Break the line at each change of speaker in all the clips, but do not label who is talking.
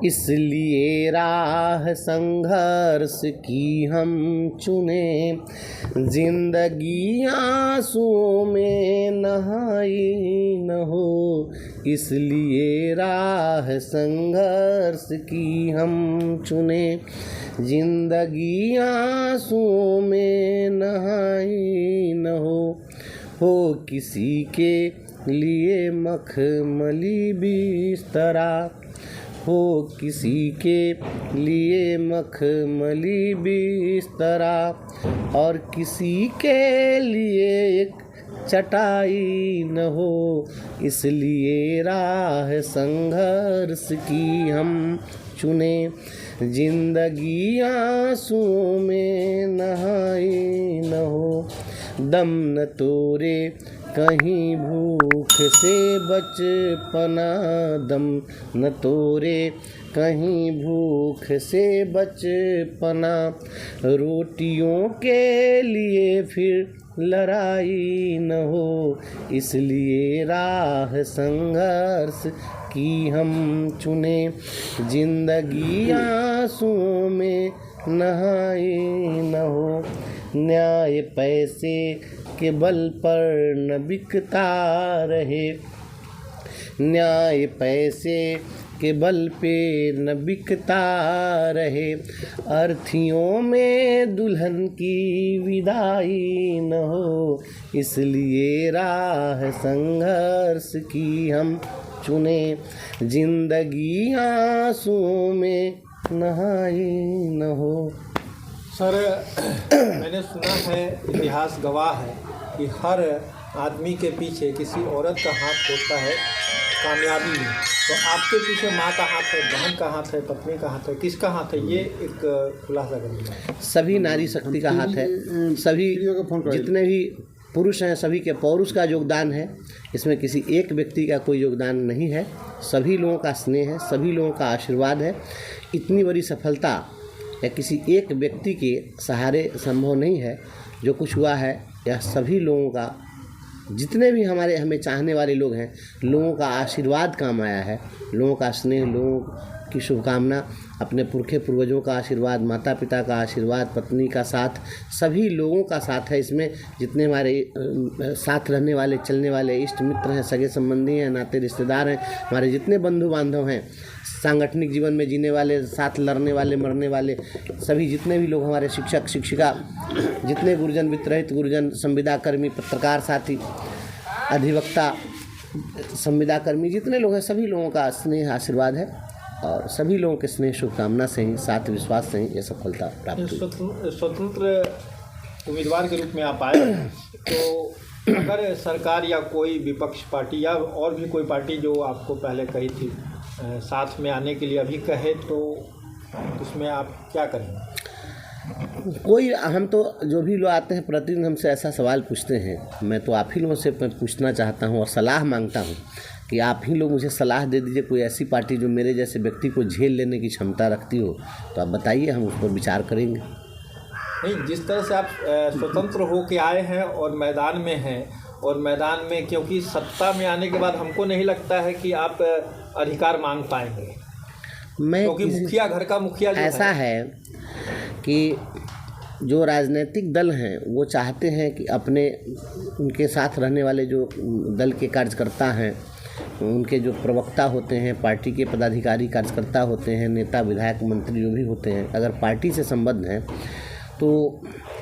इसलिए राह संघर्ष की हम चुने, जिंदगी आंसुओं में नहाई न हो। इसलिए राह संघर्ष की हम चुने, जिंदगी आंसुओं में नहाई न हो किसी के लिए मखमली बिस्तरा, हो किसी के लिए मखमली बिस्तरा, और किसी के लिए एक चटाई न हो। इसलिए राह संघर्ष की हम चुने, जिंदगी आंसुओं में नहाई न हो। दम न तोरे कहीं भूख से बचपना, दम न तोरे कहीं भूख से बचपना, रोटियों के लिए फिर लड़ाई न हो। इसलिए राह संघर्ष की हम चुने, जिंदगी आंसुओं में नहाई न हो। न्याय पैसे के बल पर न बिकता रहे, न्याय पैसे के बल पे न बिकता रहे, अर्थियों में दुल्हन की विदाई न हो। इसलिए राह संघर्ष की हम चुने, जिंदगी आंसुओं में नहाई न हो।
सर, मैंने सुना है, इतिहास गवाह है कि हर आदमी के पीछे किसी औरत का हाथ होता है कामयाबी में। तो आपके पीछे माँ का हाथ है, बहन का हाथ है, पत्नी का हाथ है, किसका हाथ है, ये एक खुलासा करिए।
सभी नारी शक्ति का हाथ है, सभी जितने भी पुरुष हैं सभी के पौरुष का योगदान है। इसमें किसी एक व्यक्ति का कोई योगदान नहीं है, सभी लोगों का स्नेह है, सभी लोगों का आशीर्वाद है। इतनी बड़ी सफलता या किसी एक व्यक्ति के सहारे संभव नहीं है। जो कुछ हुआ है यह सभी लोगों का, जितने भी हमें चाहने वाले लोग हैं, लोगों का आशीर्वाद काम आया है, लोगों का स्नेह, लोगों की शुभकामना, अपने पुरखे पूर्वजों का आशीर्वाद, माता पिता का आशीर्वाद, पत्नी का साथ, सभी लोगों का साथ है। इसमें जितने हमारे साथ रहने वाले, चलने वाले इष्ट मित्र हैं, सगे संबंधी हैं, नाते रिश्तेदार हैं, हमारे जितने बंधु बांधव हैं, सांगठनिक जीवन में जीने वाले, साथ लड़ने वाले, मरने वाले, सभी जितने भी लोग हमारे शिक्षक शिक्षिका, जितने गुरुजन, वित्तरहित गुरुजन, संविदा कर्मी, पत्रकार साथी, अधिवक्ता, संविदा कर्मी, जितने लोग हैं सभी लोगों का स्नेह आशीर्वाद है और सभी लोगों के स्नेह शुभकामना से ही, साथ विश्वास से ही ये सफलता प्राप्त हुई।
स्वतंत्र उम्मीदवार के रूप में आप आए, तो अगर सरकार या कोई विपक्ष पार्टी या और भी कोई पार्टी जो आपको पहले कही थी साथ में आने के लिए अभी कहे, तो उसमें आप क्या करेंगे?
कोई, हम तो जो भी लोग आते हैं प्रतिदिन हमसे ऐसा सवाल पूछते हैं, मैं तो आप ही लोगों से पूछना चाहता हूँ और सलाह मांगता हूँ कि आप ही लोग मुझे सलाह दे दीजिए। कोई ऐसी पार्टी जो मेरे जैसे व्यक्ति को झेल लेने की क्षमता रखती हो तो आप बताइए, हम उस पर विचार करेंगे।
नहीं, जिस तरह से आप स्वतंत्र हो के आए हैं और मैदान में हैं, और मैदान में क्योंकि सत्ता में आने के बाद हमको नहीं लगता है कि आप अधिकार मांग पाएंगे, क्योंकि मुखिया, घर का मुखिया जो
ऐसा है कि जो राजनीतिक दल हैं वो चाहते हैं कि अपने, उनके साथ रहने वाले जो दल के कार्यकर्ता हैं, उनके जो प्रवक्ता होते हैं, पार्टी के पदाधिकारी कार्यकर्ता होते हैं, नेता विधायक मंत्री जो भी होते हैं, अगर पार्टी से संबद्ध हैं तो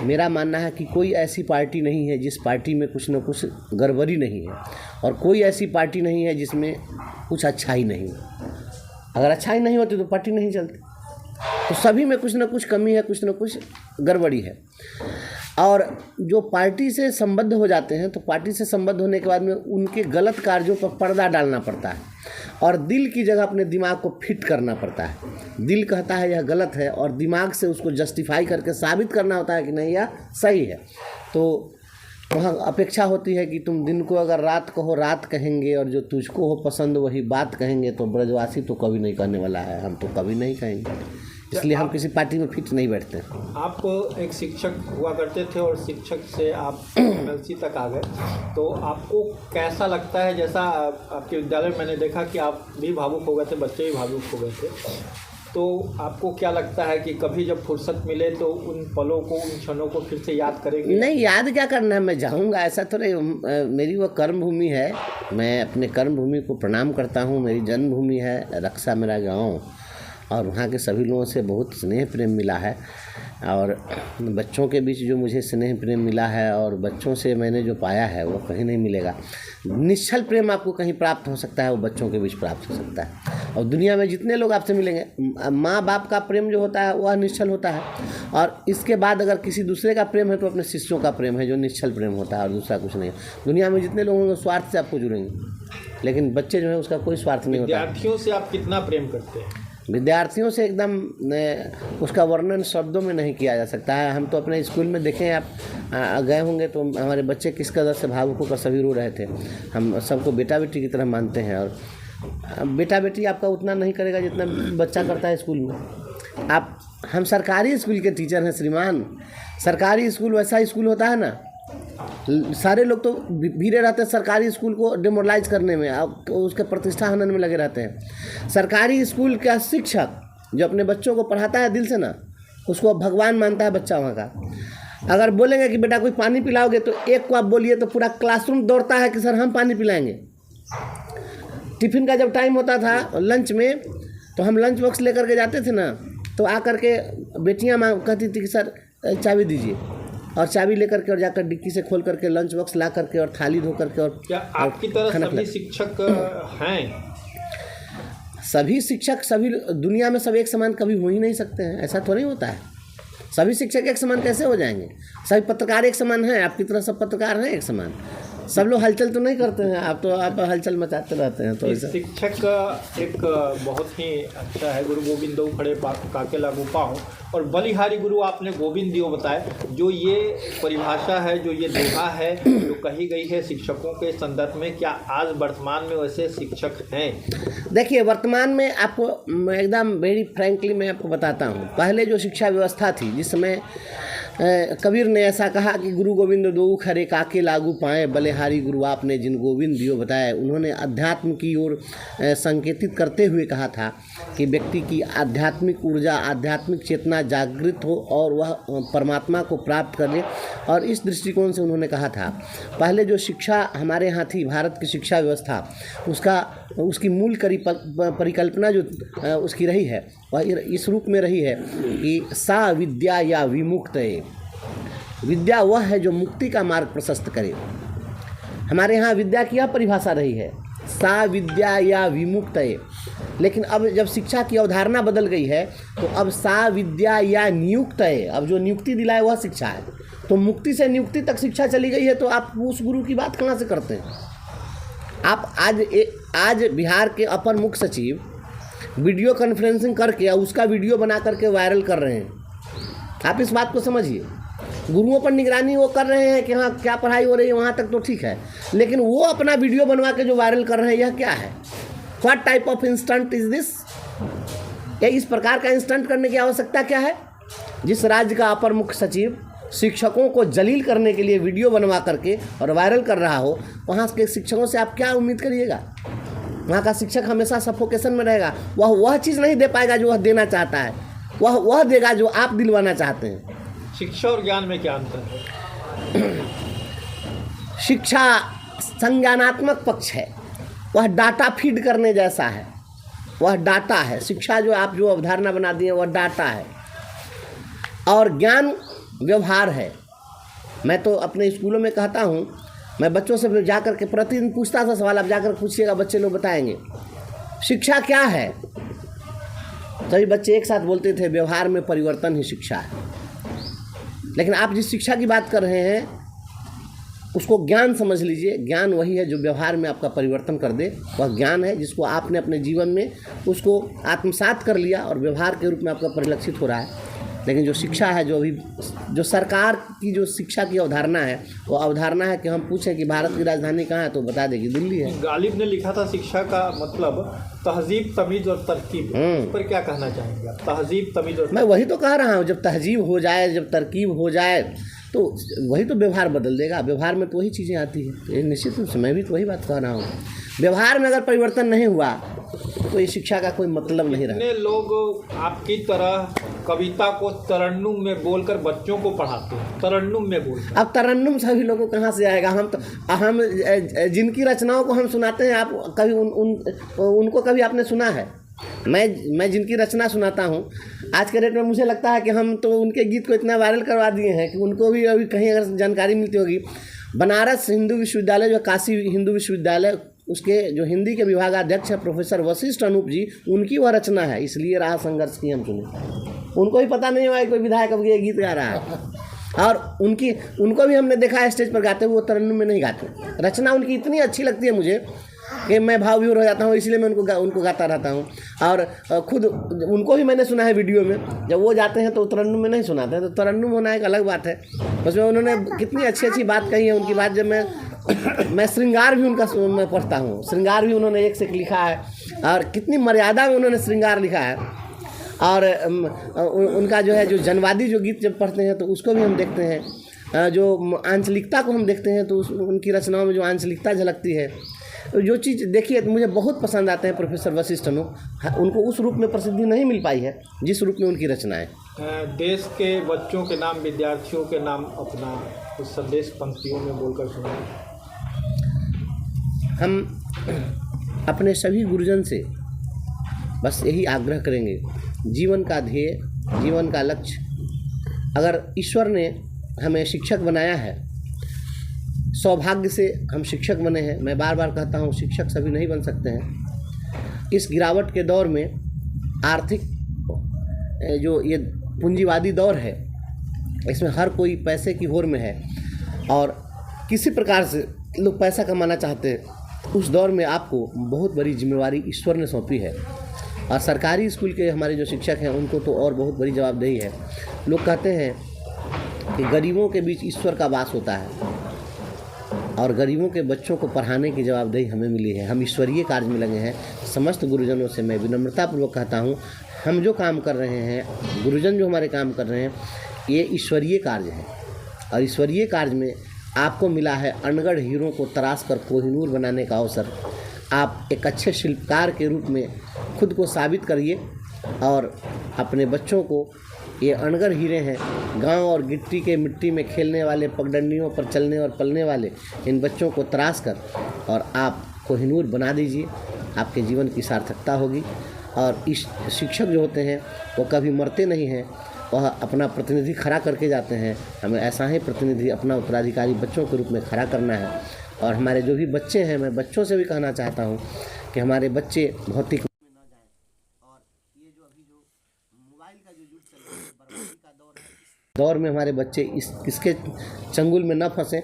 मेरा मानना है कि कोई ऐसी पार्टी नहीं है जिस पार्टी में कुछ न कुछ गड़बड़ी नहीं है, और कोई ऐसी पार्टी नहीं है जिसमें कुछ अच्छाई नहीं है। अगर अच्छाई नहीं होती तो पार्टी नहीं चलती। तो सभी में कुछ न कुछ कमी है, कुछ न कुछ गड़बड़ी है। और जो पार्टी से संबद्ध हो जाते हैं तो पार्टी से संबद्ध होने के बाद में उनके गलत कार्यों पर पर्दा डालना पड़ता है और दिल की जगह अपने दिमाग को फिट करना पड़ता है। दिल कहता है यह गलत है और दिमाग से उसको जस्टिफाई करके साबित करना होता है कि नहीं यह सही है। तो वहाँ अपेक्षा होती है कि तुम दिन को अगर रात कहो रात कहेंगे, और जो तुझको हो पसंद वही बात कहेंगे। तो ब्रजवासी तो कभी नहीं कहने वाला है, हम तो कभी नहीं कहेंगे। इसलिए हम किसी पार्टी में फिट नहीं बैठते।
आप एक शिक्षक हुआ करते थे और शिक्षक से आप एमएलसी तक आ गए, तो आपको कैसा लगता है? जैसा आपके विद्यालय में मैंने देखा कि आप भी भावुक हो गए थे, बच्चे भी भावुक हो गए थे, तो आपको क्या लगता है कि कभी जब फुर्सत मिले तो उन पलों को, उन क्षणों को फिर से याद करेंगे?
नहीं, याद क्या करना है, मैं जाऊंगा ऐसा तो नहीं। मेरी वो कर्म भूमि है, मैं अपने कर्म भूमि को प्रणाम करता हूँ। मेरी जन्मभूमि है रक्षा, मेरा गाँव, और वहाँ के सभी लोगों से बहुत स्नेह प्रेम मिला है। और बच्चों के बीच जो मुझे स्नेह प्रेम मिला है और बच्चों से मैंने जो पाया है वो कहीं नहीं मिलेगा। निश्चल प्रेम आपको कहीं प्राप्त हो सकता है, वो बच्चों के बीच प्राप्त हो सकता है। और दुनिया में जितने लोग आपसे मिलेंगे, माँ बाप का प्रेम जो होता है वह निश्चल होता है, और इसके बाद अगर किसी दूसरे का प्रेम है तो अपने शिष्यों का प्रेम है जो निश्चल प्रेम होता है, और दूसरा कुछ नहीं है। दुनिया में जितने लोग होंगे स्वार्थ से आपको जुड़ेंगे, लेकिन बच्चे जो है उसका कोई स्वार्थ नहीं होता।
विद्यार्थियों से आप कितना प्रेम करते हैं?
विद्यार्थियों से एकदम उसका वर्णन शब्दों में नहीं किया जा सकता है। हम तो अपने स्कूल में देखें, आप गए होंगे तो हमारे बच्चे किस कदर से भावुक होकर सभी रो रहे थे। हम सबको बेटा बेटी की तरह मानते हैं, और बेटा बेटी आपका उतना नहीं करेगा जितना बच्चा करता है स्कूल में। हम सरकारी स्कूल के टीचर हैं श्रीमान। सरकारी स्कूल वैसा स्कूल होता है ना, सारे लोग तो भीड़े रहते हैं सरकारी स्कूल को डिमोरलाइज करने में, अब तो उसके प्रतिष्ठा हनन में लगे रहते हैं। सरकारी स्कूल का शिक्षक जो अपने बच्चों को पढ़ाता है दिल से ना, उसको भगवान मानता है बच्चा वहाँ का। अगर बोलेंगे कि बेटा कोई पानी पिलाओगे तो एक को आप बोलिए तो पूरा क्लासरूम दौड़ता है कि सर हम पानी पिलाएंगे। टिफ़िन का जब टाइम होता था लंच में, तो हम लंच बॉक्स लेकर के जाते थे ना, तो आकर के बेटियाँ कहती थी कि सर चाबी दीजिए, और चाबी लेकर के और जाकर डिक्की से खोल करके लंच बॉक्स ला करके और थाली धो करके। और
क्या आपकी तरह सभी शिक्षक हैं?
सभी शिक्षक, सभी दुनिया में सब एक समान कभी हो ही नहीं सकते हैं, ऐसा तो नहीं होता है। सभी शिक्षक एक समान कैसे हो जाएंगे? सभी पत्रकार एक समान हैं, आपकी तरह सब पत्रकार हैं एक समान। सब लोग हलचल तो नहीं करते हैं, आप हलचल मचाते रहते हैं। तो
शिक्षक एक बहुत ही अच्छा है, गुरु गोविंद खड़े काके लागू पाऊँ, और बलिहारी गुरु आपने गोविंद दियो बताए। जो ये परिभाषा है, जो ये दोहा है जो कही गई है शिक्षकों के संदर्भ में, क्या आज वर्तमान में वैसे शिक्षक हैं? देखिए, वर्तमान में आपको एकदम वेरी फ्रैंकली मैं आपको बताता हूँ, पहले जो शिक्षा व्यवस्था थी, जिसमें कबीर ने ऐसा कहा कि गुरु गोविंद दो खरे काके लागू पाएँ, बलिहारी गुरु आपने जिन गोविंद दियो बताए। उन्होंने अध्यात्म की ओर संकेतित करते हुए कहा था कि व्यक्ति की आध्यात्मिक ऊर्जा, आध्यात्मिक चेतना जागृत हो और वह परमात्मा को प्राप्त कर ले। और इस दृष्टिकोण से उन्होंने कहा था, पहले जो शिक्षा हमारे यहाँ थी, भारत की शिक्षा व्यवस्था, उसकी मूल परिकल्पना जो उसकी रही है वह इस रूप में रही है कि सा विद्या या विमुक्त। विद्या वह है जो मुक्ति का मार्ग प्रशस्त करे। हमारे यहाँ विद्या की यह परिभाषा रही है, सा विद्या या विमुक्त। लेकिन अब जब शिक्षा की अवधारणा बदल गई है तो अब सा विद्या या नियुक्त है। अब जो नियुक्ति दिलाए वह शिक्षा है। तो मुक्ति से नियुक्ति तक शिक्षा चली गई है, तो आप उस गुरु की बात कहाँ से करते हैं? आप आज बिहार के अपर मुख्य सचिव वीडियो कॉन्फ्रेंसिंग करके उसका वीडियो बना करके वायरल कर रहे हैं। आप इस बात को समझिए, गुरुओं पर निगरानी वो कर रहे हैं कि हाँ क्या पढ़ाई हो रही है, वहाँ तक तो ठीक है, लेकिन वो अपना वीडियो बनवा के जो वायरल कर रहे हैं, यह क्या है? What type of instant is this? या इस प्रकार का इंस्टेंट करने की आवश्यकता क्या है? जिस राज्य का अपर मुख्य सचिव शिक्षकों को जलील करने के लिए वीडियो बनवा करके और वायरल कर रहा हो, वहाँ के शिक्षकों से आप क्या उम्मीद करिएगा? वहाँ का शिक्षक हमेशा सफोकेशन में रहेगा। वह चीज़ नहीं दे पाएगा जो वह देना चाहता है, वह देगा जो आप दिलवाना चाहते हैं। शिक्षा और ज्ञान में क्या अंतर है?
शिक्षा संज्ञानात्मक पक्ष है, वह डाटा फीड करने जैसा है, वह डाटा है। शिक्षा जो आप जो अवधारणा बना दिए वह डाटा है, और ज्ञान व्यवहार है। मैं तो अपने स्कूलों में कहता हूँ, मैं बच्चों से जा कर के प्रतिदिन पूछता था सवाल, आप जाकर पूछिएगा, बच्चे लोग बताएंगे शिक्षा क्या है। सभी बच्चे एक साथ बोलते थे व्यवहार में परिवर्तन ही शिक्षा है। लेकिन आप जिस शिक्षा की बात कर रहे हैं उसको ज्ञान समझ लीजिए। ज्ञान वही है जो व्यवहार में आपका परिवर्तन कर दे, वह ज्ञान है जिसको आपने अपने जीवन में उसको आत्मसात कर लिया और व्यवहार के रूप में आपका परिलक्षित हो रहा है। लेकिन जो शिक्षा है, जो अभी जो सरकार की जो शिक्षा की अवधारणा है, वो अवधारणा है कि हम पूछें कि भारत की राजधानी कहाँ है तो बता देगी दिल्ली है।
गालिब ने लिखा था शिक्षा का मतलब तहजीब, तमीज़ और तरकीब, इस पर क्या कहना चाहेंगे? तहजीब, तमीज़ और
मैं वही तो कह रहा हूँ, जब तहजीब हो जाए, जब तरकीब हो जाए तो वही तो व्यवहार बदल देगा। व्यवहार में तो वही चीज़ें आती हैं। तो ये निश्चित रूप से मैं भी तो वही बात कह रहा हूँ, व्यवहार में अगर परिवर्तन नहीं हुआ तो ये शिक्षा का कोई मतलब नहीं रहा।
कितने लोग आपकी तरह कविता को तरन्नुम में बोलकर बच्चों को पढ़ाते हैं, तरन्नुम में बोलकर।
अब तरन्नुम सभी लोगों को कहाँ से आएगा? हम जिनकी रचनाओं को हम सुनाते हैं, आप कभी उनको कभी आपने सुना है? मैं जिनकी रचना सुनाता हूँ, आज के डेट में मुझे लगता है कि हम तो उनके गीत को इतना वायरल करवा दिए हैं कि उनको भी अभी कहीं अगर जानकारी मिलती होगी, बनारस हिंदू विश्वविद्यालय, जो काशी हिंदू विश्वविद्यालय, उसके जो हिंदी के विभागाध्यक्ष हैं प्रोफेसर वशिष्ठ अनूप जी, उनकी वह रचना है, इसलिए रहा संघर्ष की हम सुने। उनको भी पता नहीं हुआ कि कोई विधायक अब ये गीत गा रहा है, और उनको भी हमने देखा है स्टेज पर गाते हुए, वो तरन्नुम में नहीं गाते। रचना उनकी इतनी अच्छी लगती है मुझे कि मैं भाव विभोर हो जाता हूँ, इसलिए मैं उनको गाता रहता हूँ। और खुद उनको भी मैंने सुना है वीडियो में, जब वो जाते हैं तो तरन्नुम में नहीं सुनाते हैं। तो तरन्नुम होना एक अलग बात है, उसमें उन्होंने कितनी अच्छी अच्छी बात कही है। उनकी बात जब मैं श्रृंगार भी उनका मैं पढ़ता हूँ, श्रृंगार भी उन्होंने एक से एक लिखा है, और कितनी मर्यादा में उन्होंने श्रृंगार लिखा है। और उनका जो है, जो जनवादी जो गीत जब पढ़ते हैं तो उसको भी हम देखते हैं, जो आंचलिकता को हम देखते हैं तो उनकी रचनाओं में जो आंचलिकता झलकती है, तो जो चीज़ देखिए मुझे बहुत पसंद आते हैं प्रोफेसर वशिष्ठ अनूप। उनको उस रूप में प्रसिद्धि नहीं मिल पाई है जिस रूप में उनकी रचनाएं।
देश के बच्चों के नाम, विद्यार्थियों के नाम अपना कुछ संदेश पंक्तियों में बोलकर सुनाएं।
हम अपने सभी गुरुजन से बस यही आग्रह करेंगे, जीवन का ध्येय, जीवन का लक्ष्य, अगर ईश्वर ने हमें शिक्षक बनाया है, सौभाग्य से हम शिक्षक बने हैं। मैं बार बार कहता हूँ, शिक्षक सभी नहीं बन सकते हैं। इस गिरावट के दौर में, आर्थिक जो ये पूंजीवादी दौर है, इसमें हर कोई पैसे की होड़ में है और किसी प्रकार से लोग पैसा कमाना चाहते हैं। उस दौर में आपको बहुत बड़ी जिम्मेवारी ईश्वर ने सौंपी है, और सरकारी स्कूल के हमारे जो शिक्षक हैं उनको तो और बहुत बड़ी जवाबदेही है। लोग कहते हैं कि गरीबों के बीच ईश्वर का वास होता है, और गरीबों के बच्चों को पढ़ाने की जवाबदेही हमें मिली है। हम ईश्वरीय कार्य में लगे हैं। समस्त गुरुजनों से मैं विनम्रतापूर्वक कहता हूँ, हम जो काम कर रहे हैं, गुरुजन जो हमारे काम कर रहे हैं, ये ईश्वरीय कार्य है। और ईश्वरीय कार्य में आपको मिला है अनगढ़ हीरों को तराश कर कोहिनूर बनाने का अवसर। आप एक अच्छे शिल्पकार के रूप में खुद को साबित करिए, और अपने बच्चों को, ये अनगढ़ हीरे हैं, गांव और गिट्टी के मिट्टी में खेलने वाले, पगडंडियों पर चलने और पलने वाले इन बच्चों को तराश कर और आप कोहिनूर बना दीजिए। आपके जीवन की सार्थकता होगी। और इस शिक्षक जो होते हैं वो कभी मरते नहीं हैं, वह अपना प्रतिनिधि खड़ा करके जाते हैं। हमें ऐसा ही प्रतिनिधि, अपना उत्तराधिकारी बच्चों के रूप में खड़ा करना है। और हमारे जो भी बच्चे हैं, मैं बच्चों से भी कहना चाहता हूँ कि हमारे बच्चे भौतिक में न जाएं, और ये जो अभी जो मोबाइल का जो युग चल रहा है, बर्बादी का दौर है, इस दौर में हमारे बच्चे इसके चंगुल में न फंसें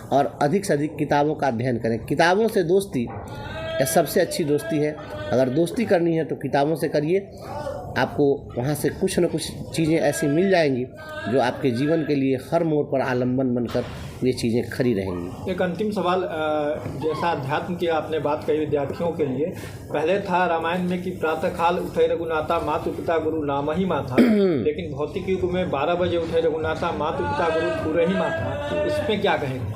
और अधिक से अधिक किताबों का अध्ययन करें। किताबों से दोस्ती यह सबसे अच्छी दोस्ती है। अगर दोस्ती करनी है तो किताबों से करिए, आपको वहाँ से कुछ न कुछ चीज़ें ऐसी मिल जाएंगी जो आपके जीवन के लिए हर मोड़ पर आलम्बन बनकर ये चीज़ें खड़ी रहेंगी।
एक अंतिम सवाल, जैसा अध्यात्म की आपने बात कही विद्यार्थियों के लिए, पहले था रामायण में कि प्रातः काल उठे रघुनाथा, मातु पिता गुरु नाम ही माथा, लेकिन भौतिक युग में 12 बजे उठे रघुनाथा, मातु पिता गुरु पूरे ही माथा। इसमें क्या कहेंगे?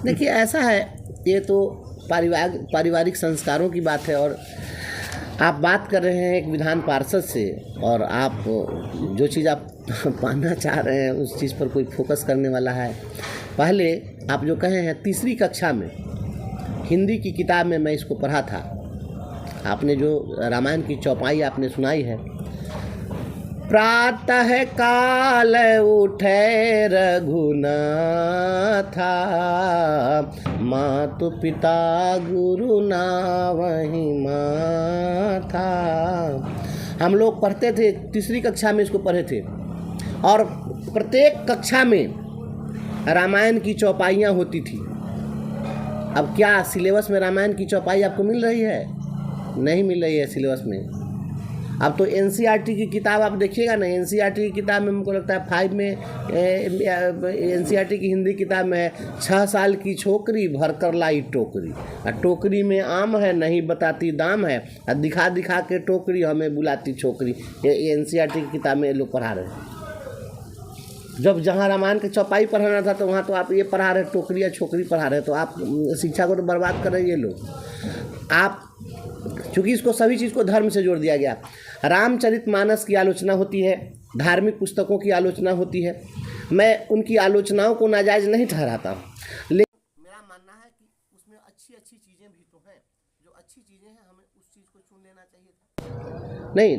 देखिए, ऐसा है, ये तो पारिवारिक संस्कारों की बात है। और आप बात कर रहे हैं एक विधान पार्षद से, और आप जो चीज़ आप पाना चाह रहे हैं उस चीज़ पर कोई फोकस करने वाला है। पहले आप जो कहे हैं, तीसरी कक्षा में हिंदी की किताब में मैं इसको पढ़ा था। आपने जो रामायण की चौपाई आपने सुनाई है, प्रातः काल उठे रघुनाथा, मातु पिता गुरु नावहि माथा। हम लोग पढ़ते थे, तीसरी कक्षा में इसको पढ़े थे, और प्रत्येक कक्षा में रामायण की चौपाइयाँ होती थी। अब क्या सिलेबस में रामायण की चौपाई आपको मिल रही है? नहीं मिल रही है सिलेबस में। अब तो एनसीईआरटी की किताब आप देखिएगा ना, एनसीईआरटी की किताब में हमको लगता है 5 में एनसीईआरटी की हिंदी किताब में 6 साल की छोकरी भर कर लाई टोकरी, और टोकरी में आम है नहीं बताती दाम है, और दिखा दिखा के टोकरी हमें बुलाती छोकरी। ये एनसीईआरटी की किताब में ये लोग पढ़ा रहे हैं। जब जहाँ रामायण के चौपाई पढ़ाना था तो वहाँ तो आप ये पढ़ा रहे टोकरी या छोकरी पढ़ा रहे, तो आप शिक्षा को तो बर्बाद कर रहे हैं ये लोग। आप क्योंकि इसको सभी चीज़ को धर्म से जोड़ दिया गया। रामचरितमानस की आलोचना होती है, धार्मिक पुस्तकों की आलोचना होती है, मैं उनकी आलोचनाओं को नाजायज़ नहीं ठहराता हूँ, लेकिन मेरा मानना है कि उसमें अच्छी अच्छी चीज़ें भी तो हैं। जो अच्छी चीज़ें हैं हमें उस चीज़ को चुन लेना चाहिए था। नहीं